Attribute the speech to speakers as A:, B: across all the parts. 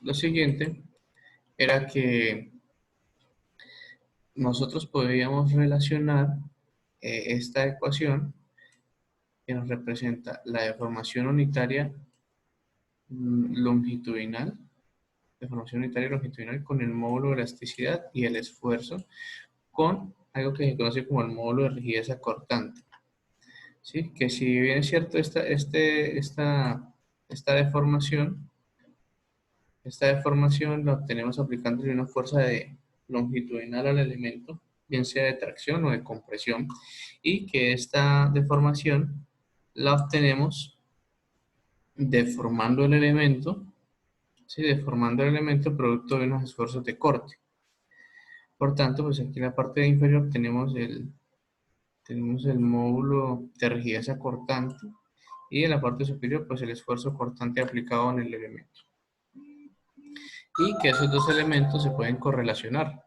A: Lo siguiente era que nosotros podríamos relacionar esta ecuación que nos representa la deformación unitaria longitudinal, con el módulo de elasticidad y el esfuerzo con algo que se conoce como el módulo de rigidez acortante. ¿Sí? Que si bien es cierto esta deformación la obtenemos aplicando una fuerza longitudinal al elemento, bien sea de tracción o de compresión, y que esta deformación la obtenemos deformando el elemento, ¿sí? Deformando el elemento producto de unos esfuerzos de corte. Por tanto, pues aquí en la parte inferior tenemos el módulo de rigidez acortante y en la parte superior pues el esfuerzo cortante aplicado en el elemento. Y que esos dos elementos se pueden correlacionar.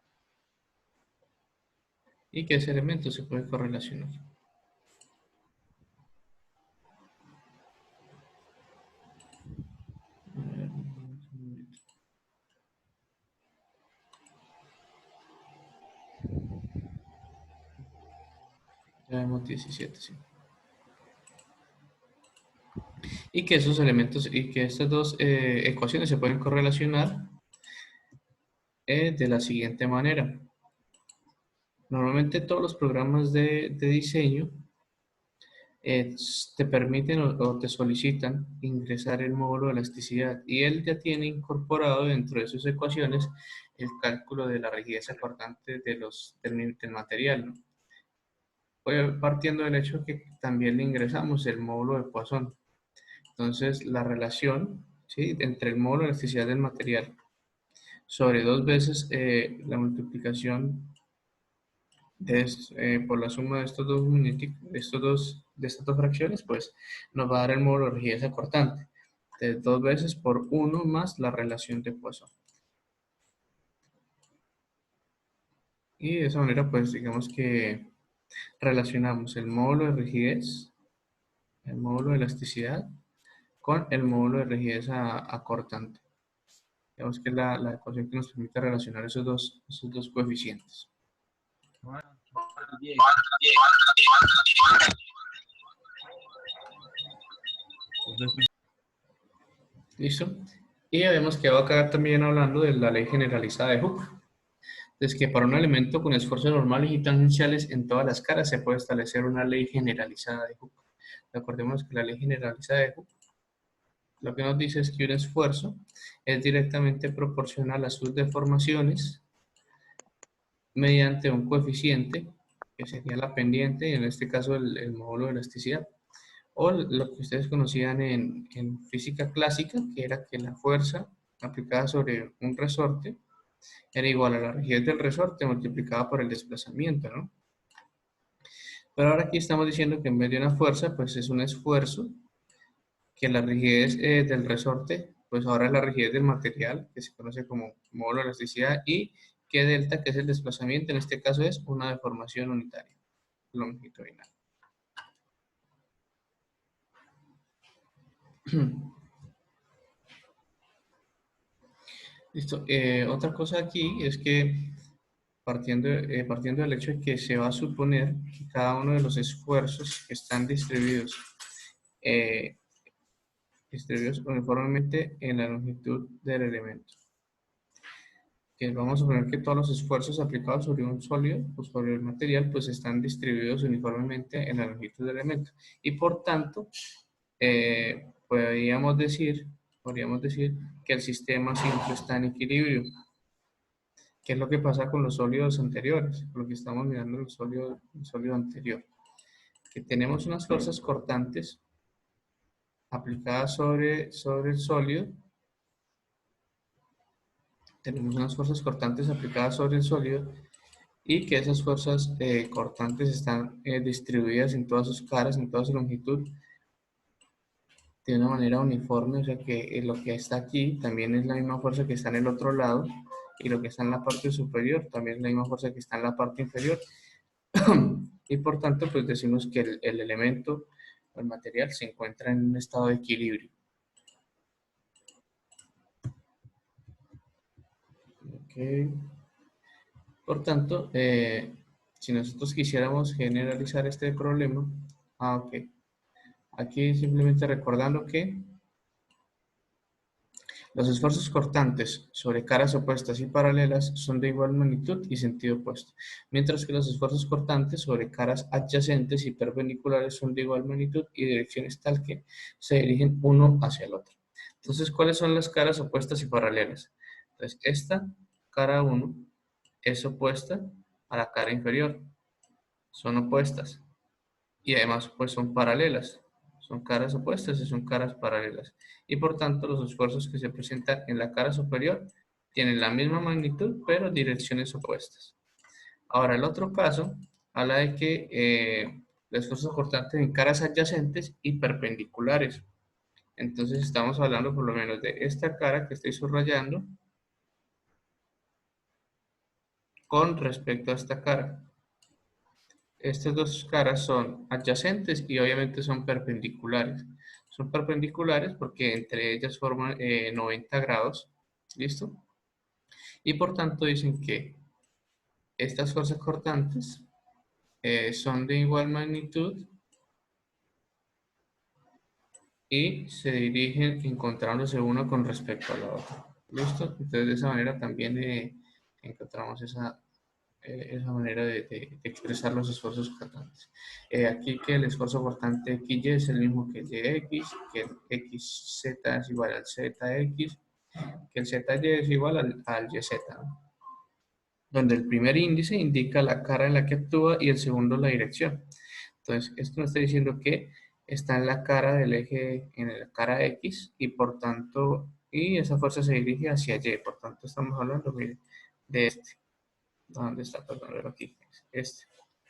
A: Ya vemos 17, sí. Y que esos elementos y que estas dos ecuaciones se pueden correlacionar de la siguiente manera. Normalmente todos los programas de diseño te permiten o te solicitan ingresar el módulo de elasticidad y él ya tiene incorporado dentro de sus ecuaciones el cálculo de la rigidez acortante del material, ¿no? Pues partiendo del hecho que también le ingresamos el módulo de Poisson. Entonces la relación, ¿sí?, entre el módulo de elasticidad del material sobre 2 veces la multiplicación por la suma de estas dos fracciones, pues nos va a dar el módulo de rigidez acortante de 2 veces por 1 más la relación de Poisson. Y de esa manera, pues digamos que relacionamos el módulo de rigidez, el módulo de elasticidad, con el módulo de rigidez acortante. Digamos que es la ecuación que nos permite relacionar esos dos coeficientes. ¿Listo? Y habíamos quedado acá también hablando de la ley generalizada de Hooke. Es que para un elemento con esfuerzos normales y tangenciales en todas las caras se puede establecer una ley generalizada de Hooke. Recordemos que la ley generalizada de Hooke lo que nos dice es que un esfuerzo es directamente proporcional a sus deformaciones mediante un coeficiente, que sería la pendiente, y en este caso el módulo de elasticidad. O lo que ustedes conocían en física clásica, que era que la fuerza aplicada sobre un resorte era igual a la rigidez del resorte multiplicada por el desplazamiento, ¿no? Pero ahora aquí estamos diciendo que en vez de una fuerza, pues es un esfuerzo, que la rigidez del resorte, pues ahora es la rigidez del material, que se conoce como módulo de elasticidad, y que delta, que es el desplazamiento, en este caso es una deformación unitaria, longitudinal. Listo. Otra cosa aquí es que partiendo del hecho de que se va a suponer que cada uno de los esfuerzos que están distribuidos uniformemente en la longitud del elemento. Que vamos a suponer que todos los esfuerzos aplicados sobre un sólido o sobre el material pues están distribuidos uniformemente en la longitud del elemento. Y por tanto, podríamos decir que el sistema siempre está en equilibrio. ¿Qué es lo que pasa con los sólidos anteriores? Con lo que estamos mirando el sólido anterior. Que tenemos unas fuerzas cortantes aplicadas sobre el sólido. Tenemos unas fuerzas cortantes aplicadas sobre el sólido y que esas fuerzas cortantes están distribuidas en todas sus caras, en toda su longitud, de una manera uniforme, o sea que lo que está aquí también es la misma fuerza que está en el otro lado, y lo que está en la parte superior también es la misma fuerza que está en la parte inferior. Y por tanto, pues decimos que el elemento o el material se encuentra en un estado de equilibrio. Ok. Por tanto, si nosotros quisiéramos generalizar este problema, ok. Aquí simplemente recordando que los esfuerzos cortantes sobre caras opuestas y paralelas son de igual magnitud y sentido opuesto, mientras que los esfuerzos cortantes sobre caras adyacentes y perpendiculares son de igual magnitud y direcciones tal que se dirigen uno hacia el otro. Entonces, ¿cuáles son las caras opuestas y paralelas? Entonces, esta cara 1 es opuesta a la cara inferior, son opuestas y además pues son paralelas, son caras opuestas y son caras paralelas. Y por tanto los esfuerzos que se presentan en la cara superior tienen la misma magnitud pero direcciones opuestas. Ahora el otro caso habla de que el esfuerzo cortante en caras adyacentes y perpendiculares. Entonces estamos hablando por lo menos de esta cara que estoy subrayando con respecto a esta cara. Estas dos caras son adyacentes y obviamente son perpendiculares. Son perpendiculares porque entre ellas forman 90 grados. ¿Listo? Y por tanto dicen que estas fuerzas cortantes son de igual magnitud y se dirigen encontrándose uno con respecto a la otra. ¿Listo? Entonces de esa manera también encontramos esa manera de expresar los esfuerzos cortantes. Aquí que el esfuerzo cortante XY es el mismo que el YX, que el XZ es igual al ZX, que el ZY es igual al YZ, ¿no? Donde el primer índice indica la cara en la que actúa y el segundo la dirección. Entonces, esto nos está diciendo que está en la cara del eje, en la cara X, y por tanto, y esa fuerza se dirige hacia Y, por tanto estamos hablando, mire, de este. ¿Dónde está? Perdón, verlo aquí. Este,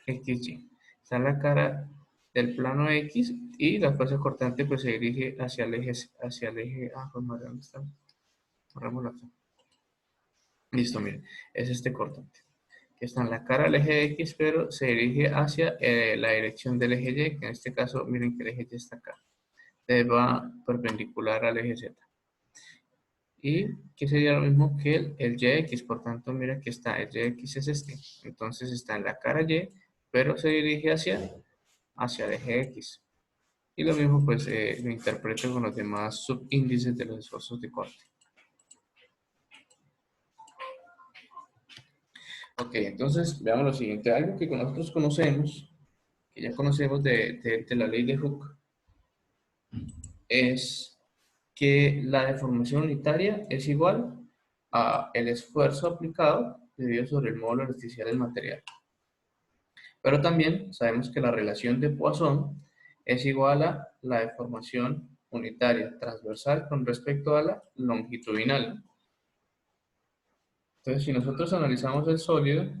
A: XY. Está en la cara del plano X y la fuerza cortante pues se dirige hacia el eje, pues madre, ¿dónde está? Borrémoslo acá. Listo, miren, es este cortante, que está en la cara del eje X, pero se dirige hacia la dirección del eje Y, que en este caso, miren que el eje Y está acá. Va perpendicular al eje Z. Y que sería lo mismo que el YX, por tanto, mira que está, el YX es este, entonces está en la cara Y, pero se dirige hacia el eje X. Y lo mismo pues lo interpreto con los demás subíndices de los esfuerzos de corte. Ok, entonces veamos lo siguiente, algo que nosotros conocemos, que ya conocemos de la ley de Hooke, es que la deformación unitaria es igual a el esfuerzo aplicado debido sobre el módulo elasticidad del material. Pero también sabemos que la relación de Poisson es igual a la deformación unitaria transversal con respecto a la longitudinal. Entonces, si nosotros analizamos el sólido,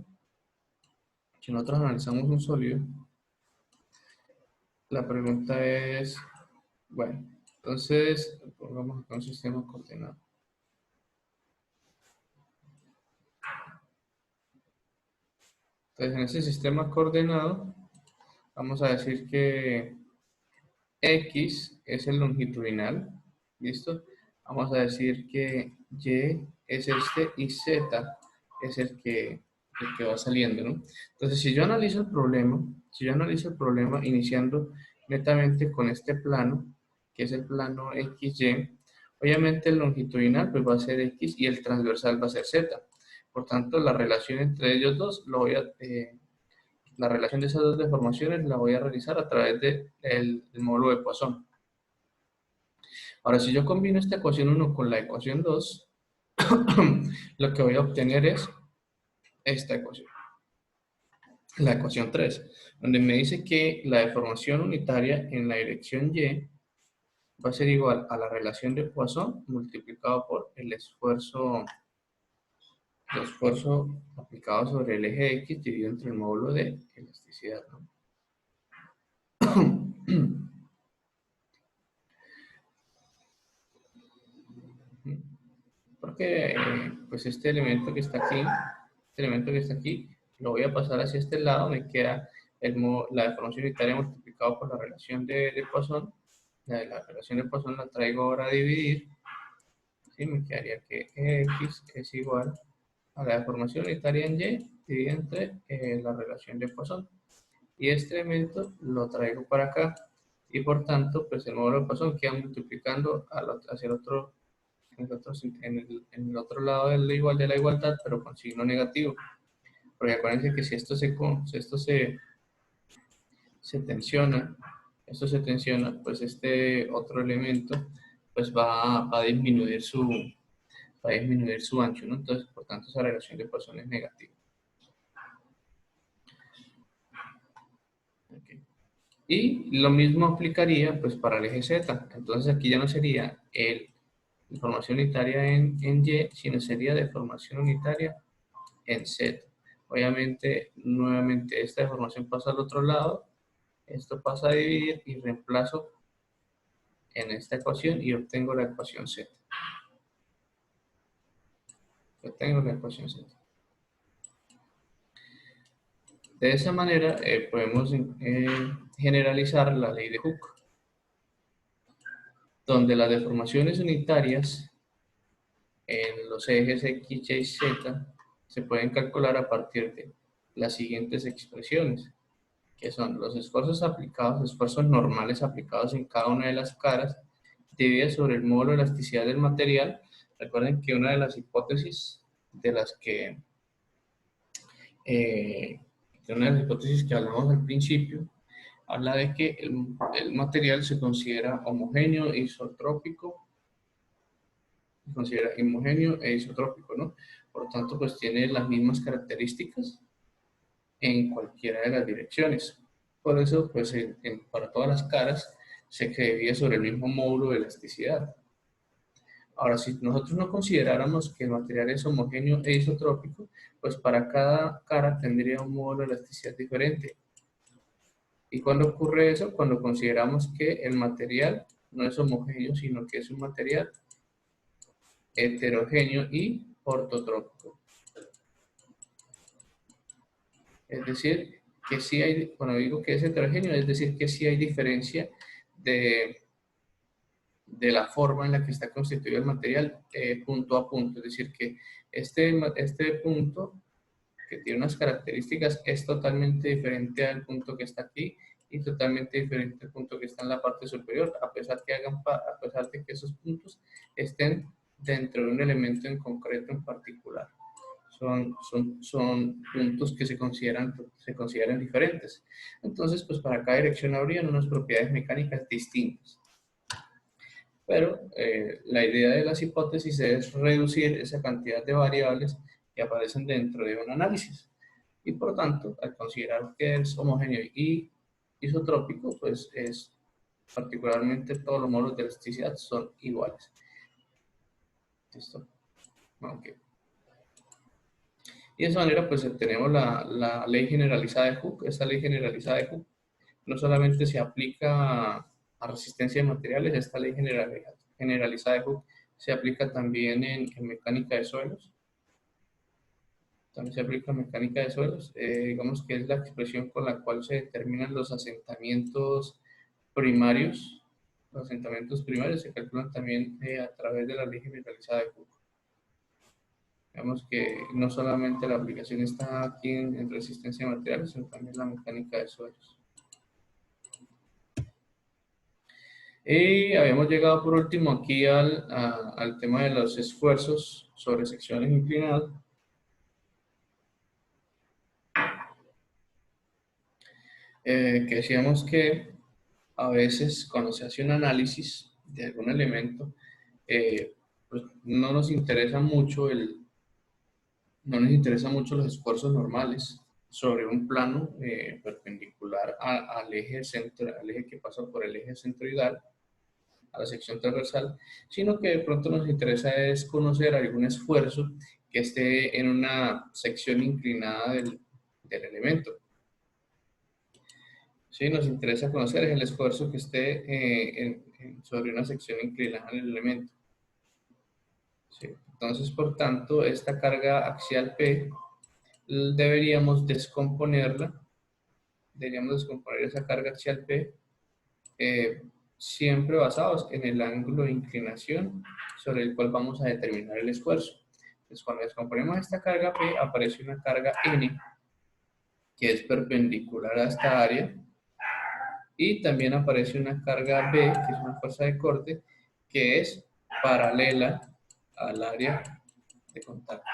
A: si nosotros analizamos un sólido, la pregunta es, bueno, entonces, pongamos acá un sistema coordenado. Entonces, en ese sistema coordenado, vamos a decir que X es el longitudinal, ¿listo? Vamos a decir que Y es este y Z es el que va saliendo, ¿no? Entonces, si yo analizo el problema iniciando netamente con este plano, que es el plano XY, obviamente el longitudinal pues va a ser X y el transversal va a ser Z. Por tanto, la relación entre ellos dos la relación de esas dos deformaciones la voy a realizar a través del módulo de Poisson. Ahora, si yo combino esta ecuación 1 con la ecuación 2, lo que voy a obtener es esta ecuación, la ecuación 3, donde me dice que la deformación unitaria en la dirección Y va a ser igual a la relación de Poisson multiplicado por el esfuerzo aplicado sobre el eje X dividido entre el módulo de elasticidad, ¿no? Porque pues este elemento que está aquí, lo voy a pasar hacia este lado, me queda la deformación unitaria multiplicado por la relación de Poisson. La relación de Poisson la traigo ahora a dividir, ¿sí? Me quedaría que X es igual a la deformación unitaria en Y dividido entre la relación de Poisson. Y este elemento lo traigo para acá. Y por tanto, pues el módulo de Poisson queda multiplicando hacia el otro, en el otro lado de la igualdad, pero con signo negativo. Porque acuérdense que si esto se tensiona, pues este otro elemento pues va a disminuir su ancho, ¿no? Entonces, por tanto, esa relación de Poisson es negativa. Okay. Y lo mismo aplicaría pues para el eje Z. Entonces aquí ya no sería deformación unitaria en Y, sino sería deformación unitaria en Z. Obviamente, nuevamente esta deformación pasa al otro lado, esto pasa a dividir y reemplazo en esta ecuación y obtengo la ecuación Z. Obtengo la ecuación Z. De esa manera podemos generalizar la ley de Hooke, donde las deformaciones unitarias en los ejes X, Y, Z se pueden calcular a partir de las siguientes expresiones, que son los esfuerzos aplicados, esfuerzos normales aplicados en cada una de las caras, divididas sobre el módulo de elasticidad del material. Recuerden que una de las hipótesis que hablamos al principio, habla de que el material se considera homogéneo e isotrópico, ¿no? Por lo tanto, pues tiene las mismas características en cualquiera de las direcciones. Por eso, pues para todas las caras se divide sobre el mismo módulo de elasticidad. Ahora, si nosotros no consideráramos que el material es homogéneo e isotrópico, pues para cada cara tendría un módulo de elasticidad diferente. ¿Y cuándo ocurre eso? Cuando consideramos que el material no es homogéneo, sino que es un material heterogéneo y ortotrópico. Es decir, que sí hay, cuando digo que es heterogéneo, es decir, que sí hay diferencia de la forma en la que está constituido el material punto a punto. Es decir, que este punto, que tiene unas características, es totalmente diferente al punto que está aquí y totalmente diferente al punto que está en la parte superior, a pesar de que esos puntos estén dentro de un elemento en concreto en particular. Son puntos que se consideran diferentes. Entonces, pues para cada dirección habrían unas propiedades mecánicas distintas. Pero la idea de las hipótesis es reducir esa cantidad de variables que aparecen dentro de un análisis. Y por tanto, al considerar que es homogéneo y isotrópico, pues es particularmente todos los módulos de elasticidad son iguales. ¿Listo? Ok. Y de esa manera, pues tenemos la ley generalizada de Hooke. Esta ley generalizada de Hooke no solamente se aplica a resistencia de materiales, esta ley generalizada de Hooke se aplica también en mecánica de suelos. También se aplica en mecánica de suelos. Digamos que es la expresión con la cual se determinan los asentamientos primarios. Los asentamientos primarios se calculan también a través de la ley generalizada de Hooke. Digamos que no solamente la aplicación está aquí en resistencia de materiales, sino también la mecánica de suelos. Y habíamos llegado por último aquí al tema de los esfuerzos sobre secciones inclinadas. Que decíamos que a veces cuando se hace un análisis de algún elemento, pues no nos interesa mucho los esfuerzos normales sobre un plano perpendicular al eje que pasa por el eje centroidal, a la sección transversal, sino que de pronto nos interesa es conocer algún esfuerzo que esté en una sección inclinada del elemento. Sí, nos interesa conocer el esfuerzo que esté sobre una sección inclinada en el elemento. Sí. Entonces, por tanto, esta carga axial P deberíamos descomponer esa carga axial P siempre basados en el ángulo de inclinación sobre el cual vamos a determinar el esfuerzo. Entonces, cuando descomponemos esta carga P, aparece una carga N, que es perpendicular a esta área, y también aparece una carga B, que es una fuerza de corte, que es paralela al área de contacto.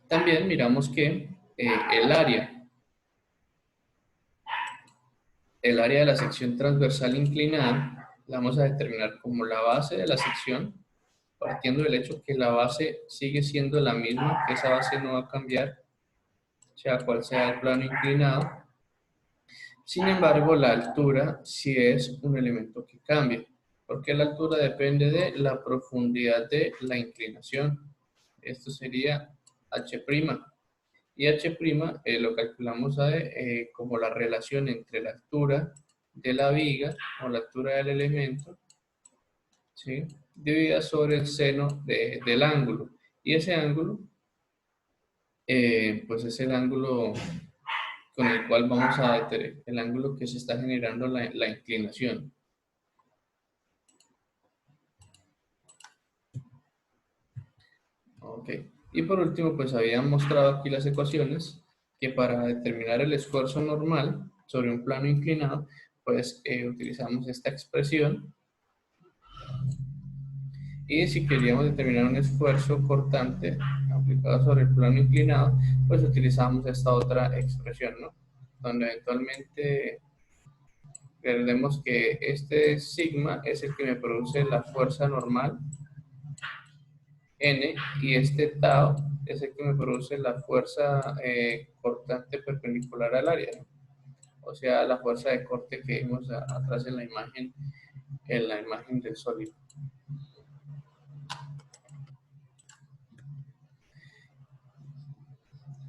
A: También miramos que el área de la sección transversal inclinada la vamos a determinar como la base de la sección, partiendo del hecho que la base sigue siendo la misma, que esa base no va a cambiar, sea cual sea el plano inclinado. Sin embargo, la altura sí es un elemento que cambia, porque la altura depende de la profundidad de la inclinación. Esto sería h'. Y h' lo calculamos como la relación entre la altura de la viga o la altura del elemento, ¿sí?, dividida sobre el seno del ángulo. Y ese ángulo, pues es el ángulo con el cual vamos a determinar el ángulo que se está generando la inclinación. Ok. Y por último, pues habían mostrado aquí las ecuaciones que para determinar el esfuerzo normal sobre un plano inclinado, pues utilizamos esta expresión. Y si queríamos determinar un esfuerzo cortante aplicado sobre el plano inclinado, pues utilizamos esta otra expresión, ¿no? Donde eventualmente perdemos que este sigma es el que me produce la fuerza normal, N, y este tau es el que me produce la fuerza cortante perpendicular al área, ¿no? O sea, la fuerza de corte que vimos atrás en la imagen del sólido.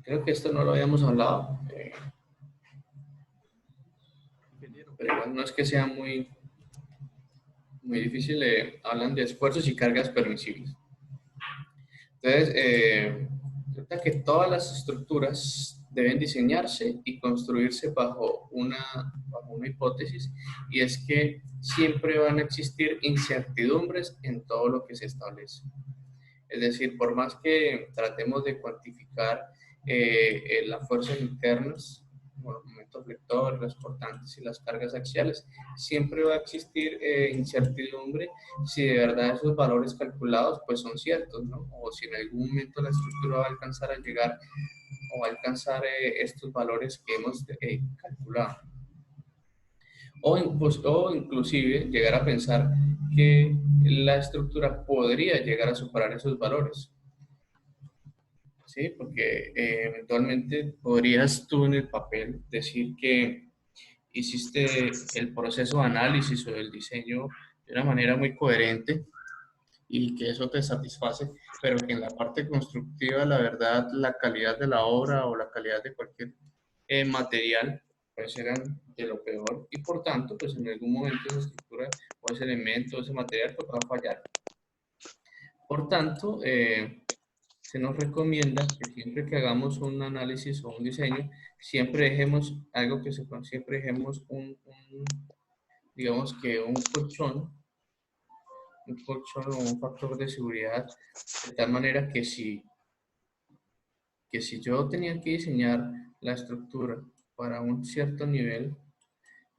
A: Creo que esto no lo habíamos hablado, pero igual no es que sea muy difícil. Hablan de esfuerzos y cargas permisibles. Entonces, resulta que todas las estructuras deben diseñarse y construirse bajo una hipótesis, y es que siempre van a existir incertidumbres en todo lo que se establece. Es decir, por más que tratemos de cuantificar las fuerzas internas, como los momentos vectores, las cortantes y las cargas axiales, siempre va a existir incertidumbre si de verdad esos valores calculados pues son ciertos, ¿no? O si en algún momento la estructura va a alcanzar a llegar o va a alcanzar estos valores que hemos calculado. O inclusive llegar a pensar que la estructura podría llegar a superar esos valores. ¿Sí? Porque eventualmente podrías tú en el papel decir que hiciste el proceso de análisis o el diseño de una manera muy coherente y que eso te satisface, pero que en la parte constructiva, la verdad, la calidad de la obra o la calidad de cualquier material, pues eran de lo peor, y por tanto, pues en algún momento esa estructura o ese elemento, ese material, pues va a fallar. Por tanto, se nos recomienda que siempre que hagamos un análisis o un diseño, siempre dejemos algo que siempre dejemos digamos que un colchón o un factor de seguridad, de tal manera que si yo tenía que diseñar la estructura para un cierto nivel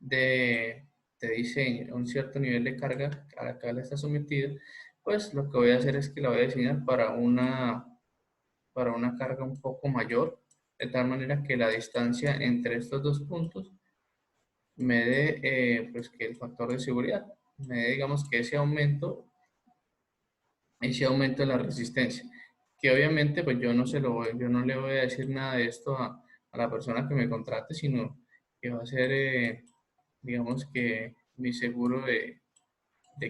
A: de diseño, un cierto nivel de carga a la que está sometida, pues lo que voy a hacer es que la voy a diseñar para una carga un poco mayor, de tal manera que la distancia entre estos dos puntos me dé, pues que el factor de seguridad, me dé, digamos, que ese aumento de la resistencia. Que obviamente, pues yo no le voy a decir nada de esto a la persona que me contrate, sino que va a ser, digamos que mi seguro de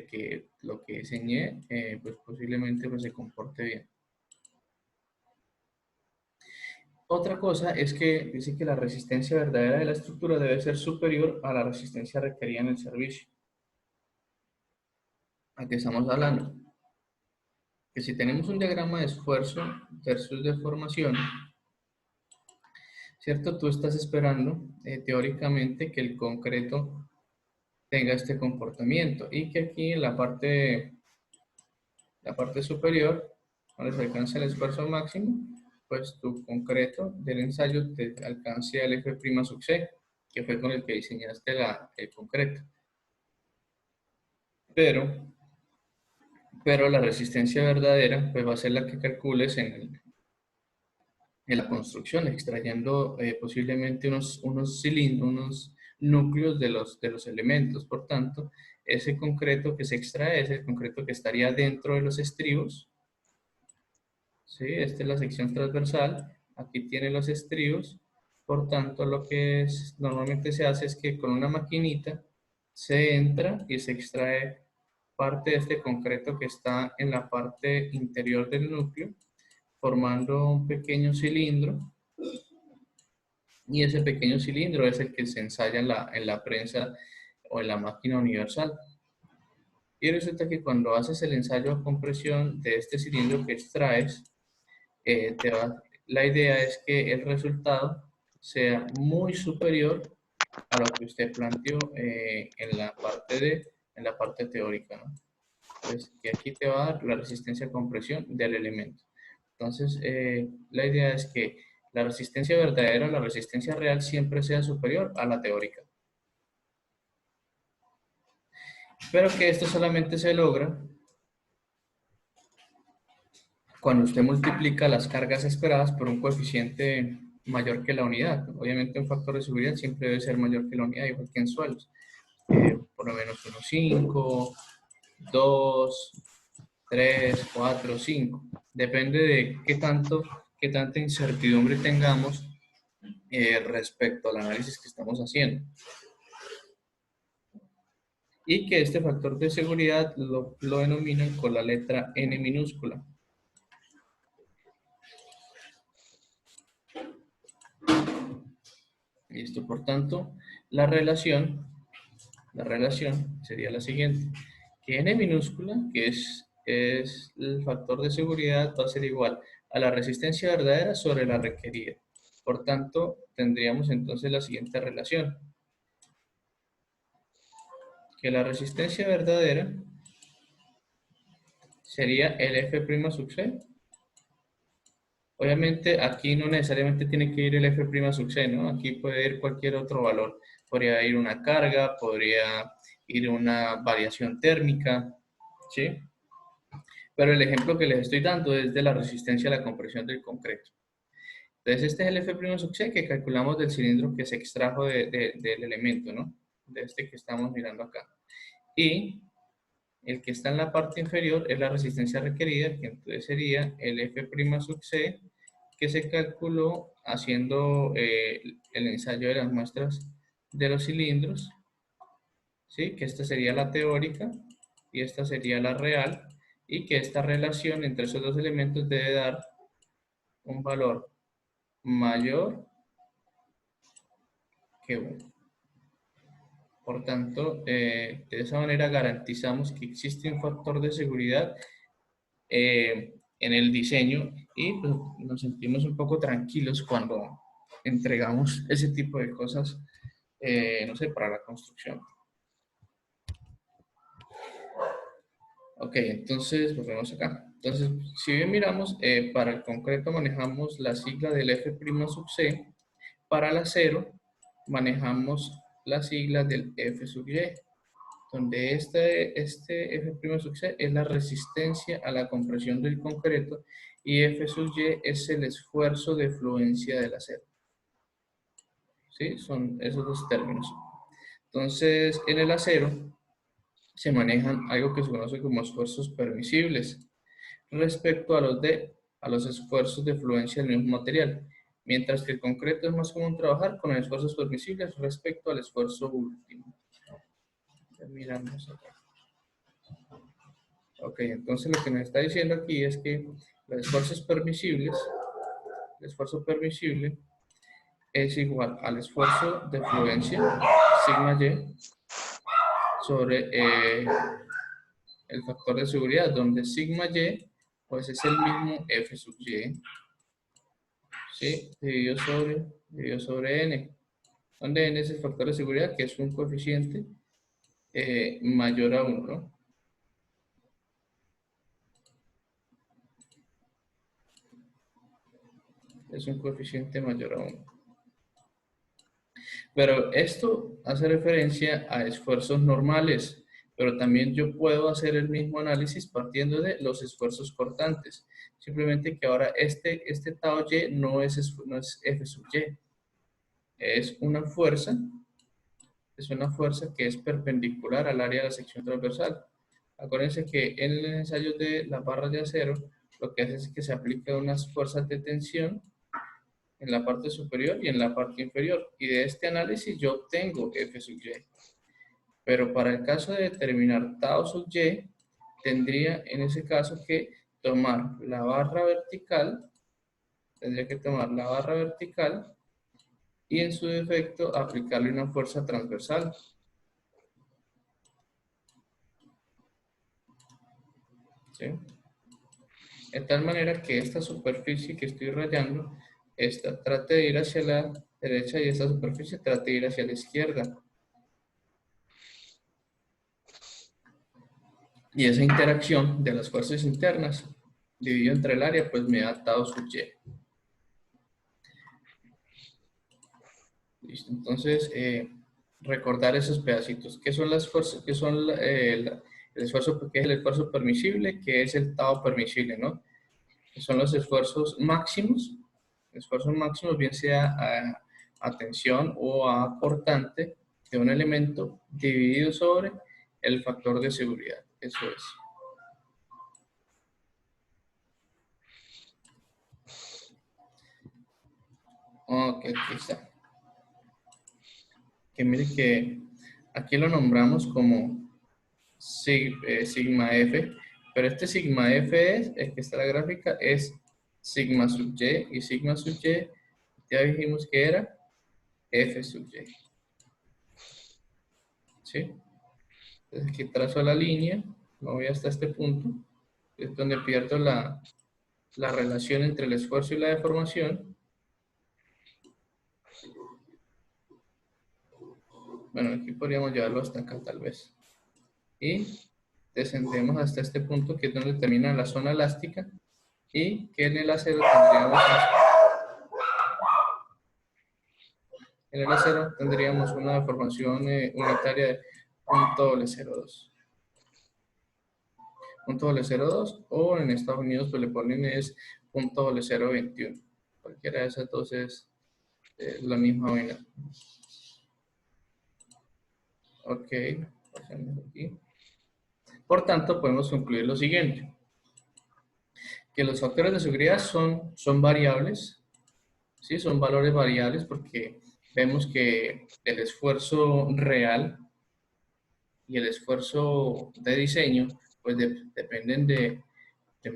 A: que lo que diseñé, pues posiblemente pues, se comporte bien. Otra cosa es que dice que la resistencia verdadera de la estructura debe ser superior a la resistencia requerida en el servicio. ¿A qué estamos hablando? Que si tenemos un diagrama de esfuerzo versus deformación, ¿cierto? Tú estás esperando teóricamente que el concreto tenga este comportamiento y que aquí en la parte superior, cuando se alcance el esfuerzo máximo, pues tu concreto del ensayo te alcance al F' sub C, que fue con el que diseñaste el concreto. Pero la resistencia verdadera pues va a ser la que calcules en la construcción, extrayendo posiblemente unos cilindros, unos núcleos de los elementos. Por tanto, ese concreto que se extrae es el concreto que estaría dentro de los estribos. ¿Sí? Esta es la sección transversal. Aquí tiene los estribos. Por tanto, lo que normalmente se hace es que con una maquinita se entra y se extrae parte de este concreto que está en la parte interior del núcleo, formando un pequeño cilindro, y ese pequeño cilindro es el que se ensaya en la prensa o en la máquina universal. Y resulta que cuando haces el ensayo a compresión de este cilindro que extraes, la idea es que el resultado sea muy superior a lo que usted planteó en la parte teórica, ¿no? Entonces, que aquí te va a dar la resistencia a compresión del elemento. Entonces, la idea es que la resistencia verdadera, la resistencia real, siempre sea superior a la teórica. Pero que esto solamente se logra cuando usted multiplica las cargas esperadas por un coeficiente mayor que la unidad. Obviamente un factor de seguridad siempre debe ser mayor que la unidad, igual que en suelos. Por lo menos 1,5, 2, 3, 4, 5. Depende de qué tanta incertidumbre tengamos respecto al análisis que estamos haciendo. Y que este factor de seguridad lo denominan con la letra N minúscula. Listo, por tanto, la relación sería la siguiente. Que N minúscula, que es el factor de seguridad, va a ser igual a la resistencia verdadera sobre la requerida. Por tanto, tendríamos entonces la siguiente relación. Que la resistencia verdadera sería el F' sub C. Obviamente aquí no necesariamente tiene que ir el F' sub C, ¿no? Aquí puede ir cualquier otro valor. Podría ir una carga, podría ir una variación térmica, ¿sí? Pero el ejemplo que les estoy dando es de la resistencia a la compresión del concreto. Entonces este es el F' sub C que calculamos del cilindro que se extrajo del elemento, ¿no? De este que estamos mirando acá. Y el que está en la parte inferior es la resistencia requerida, que entonces sería el F' sub C, que se calculó haciendo el ensayo de las muestras de los cilindros, ¿sí? Que esta sería la teórica y esta sería la real, y que esta relación entre esos dos elementos debe dar un valor mayor que 1. Por tanto, de esa manera garantizamos que existe un factor de seguridad en el diseño y pues, nos sentimos un poco tranquilos cuando entregamos ese tipo de cosas, no sé, para la construcción. Ok, entonces volvemos acá. Entonces, si bien miramos, para el concreto manejamos la sigla del F' sub C, para el acero manejamos la sigla del F sub Y, donde este F' sub C es la resistencia a la compresión del concreto y F sub Y es el esfuerzo de fluencia del acero. ¿Sí? Son esos dos términos. Entonces, en el acero se manejan algo que se conoce como esfuerzos permisibles respecto a los esfuerzos de fluencia del mismo material, mientras que el concreto es más común trabajar con esfuerzos permisibles respecto al esfuerzo último. Ya miramos acá. Ok, entonces lo que nos está diciendo aquí es que los esfuerzos permisibles, el esfuerzo permisible es igual al esfuerzo de fluencia, sigma y, sobre el factor de seguridad, donde sigma y pues es el mismo F sub y, ¿sí? Dividido sobre n, donde n es el factor de seguridad, que es un coeficiente mayor a 1, ¿no? Es un coeficiente mayor a 1. Pero esto hace referencia a esfuerzos normales, pero también yo puedo hacer el mismo análisis partiendo de los esfuerzos cortantes. Simplemente que ahora este tau Y no es F sub Y, es una fuerza que es perpendicular al área de la sección transversal. Acuérdense que en el ensayo de las barras de acero, lo que hace es que se aplica unas fuerzas de tensión en la parte superior y en la parte inferior. Y de este análisis yo obtengo F sub Y. Pero para el caso de determinar tau sub Y, tendría en ese caso que tomar la barra vertical, y en su defecto aplicarle una fuerza transversal. ¿Sí? De tal manera que esta superficie que estoy rayando, esta trate de ir hacia la derecha y esta superficie trate de ir hacia la izquierda. Y esa interacción de las fuerzas internas dividido entre el área, pues me da tau sub Y. Listo, entonces, recordar esos pedacitos. ¿Qué son las fuerzas? ¿Qué son el esfuerzo? ¿Qué es el esfuerzo permisible? ¿Qué es el tau permisible, no? Que son los esfuerzos máximos, bien sea a tensión o a cortante de un elemento dividido sobre el factor de seguridad. Eso es. Ok, aquí está. Que mire que aquí lo nombramos como sigma F, pero este sigma F es, el que está en la gráfica, es sigma sub Y, y sigma sub Y, ya dijimos que era F sub Y. ¿Sí? Entonces aquí trazo la línea, me voy hasta este punto, es donde pierdo la relación entre el esfuerzo y la deformación. Bueno, aquí podríamos llevarlo hasta acá tal vez. Y descendemos hasta este punto que es donde termina la zona elástica y que en el acero tendríamos una deformación unitaria de 0.02. 0.02 o en Estados Unidos pues le ponen es 0.021. Cualquiera de esas dos es la misma vaina. Ok, pasemos aquí. Por tanto, podemos concluir lo siguiente. Que los factores de seguridad son variables, ¿sí? Son valores variables porque vemos que el esfuerzo real y el esfuerzo de diseño pues dependen de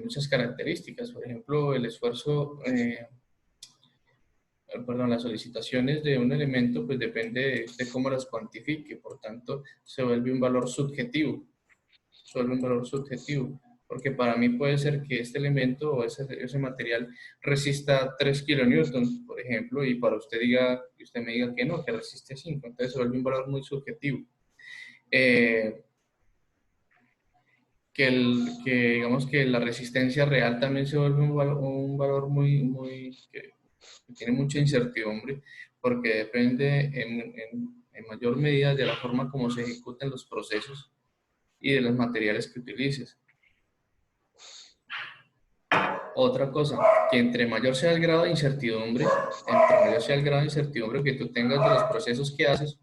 A: muchas características. Por ejemplo, el esfuerzo, perdón, las solicitaciones de un elemento pues depende de cómo las cuantifique. Por tanto, se vuelve un valor subjetivo. Porque para mí puede ser que este elemento o ese material resista 3 kilonewtons, por ejemplo, y para usted me diga que no, que resiste 5. Entonces se vuelve un valor muy subjetivo. Digamos que la resistencia real también se vuelve un valor que tiene mucha incertidumbre, porque depende en mayor medida de la forma como se ejecutan los procesos y de los materiales que utilices. Otra cosa, que entre mayor sea el grado de incertidumbre, que tú tengas de los procesos que haces,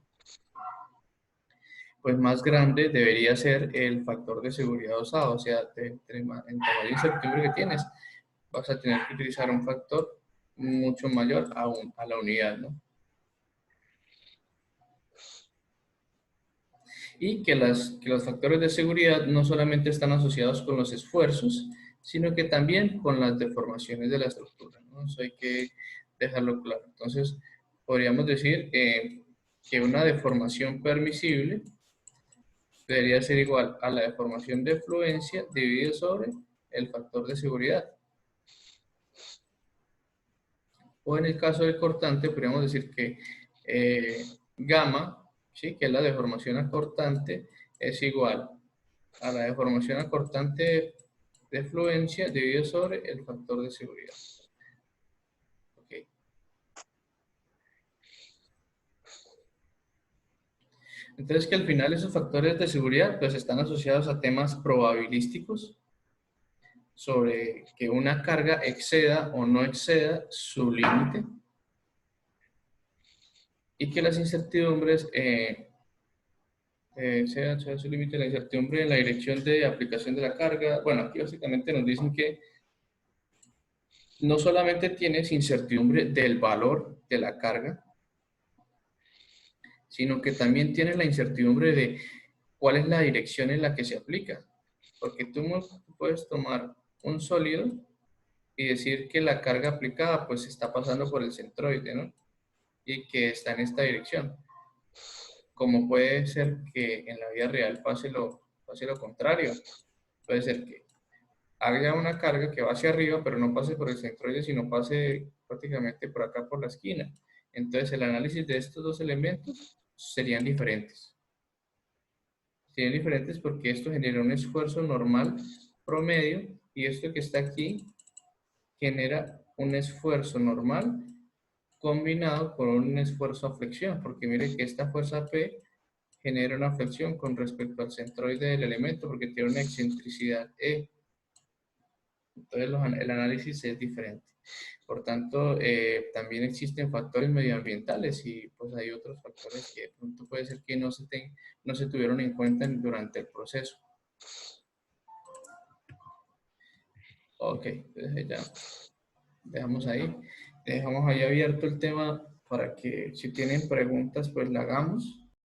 A: pues más grande debería ser el factor de seguridad usado. O sea, entre mayor incertidumbre que tienes, vas a tener que utilizar un factor mucho mayor a la unidad, ¿no? Y que los factores de seguridad no solamente están asociados con los esfuerzos, sino que también con las deformaciones de la estructura, ¿no? Eso hay que dejarlo claro. Entonces, podríamos decir que una deformación permisible debería ser igual a la deformación de fluencia dividido sobre el factor de seguridad. O en el caso del cortante, podríamos decir que gamma, ¿sí? Que es la deformación acortante, es igual a la deformación acortante de fluencia dividido sobre el factor de seguridad. Ok. Entonces que al final esos factores de seguridad pues están asociados a temas probabilísticos sobre que una carga exceda o no exceda su límite y que las incertidumbres sea su límite la incertidumbre en la dirección de aplicación de la carga. Bueno, aquí básicamente nos dicen que no solamente tienes incertidumbre del valor de la carga, sino que también tienes la incertidumbre de cuál es la dirección en la que se aplica. Porque tú puedes tomar un sólido y decir que la carga aplicada pues está pasando por el centroide, ¿no? Y que está en esta dirección. Como puede ser que en la vida real pase lo contrario. Puede ser que haya una carga que va hacia arriba, pero no pase por el centroide, sino pase prácticamente por acá, por la esquina. Entonces, el análisis de estos dos elementos serían diferentes. Serían diferentes porque esto genera un esfuerzo normal promedio y esto que está aquí genera un esfuerzo normal combinado con un esfuerzo a flexión, porque mire que esta fuerza P genera una flexión con respecto al centroide del elemento porque tiene una excentricidad E. Entonces el análisis es diferente. Por tanto, también existen factores medioambientales y pues hay otros factores que de pronto puede ser que no se tuvieron en cuenta durante el proceso. Ok, entonces ya dejamos ahí abierto el tema para que si tienen preguntas pues la hagamos.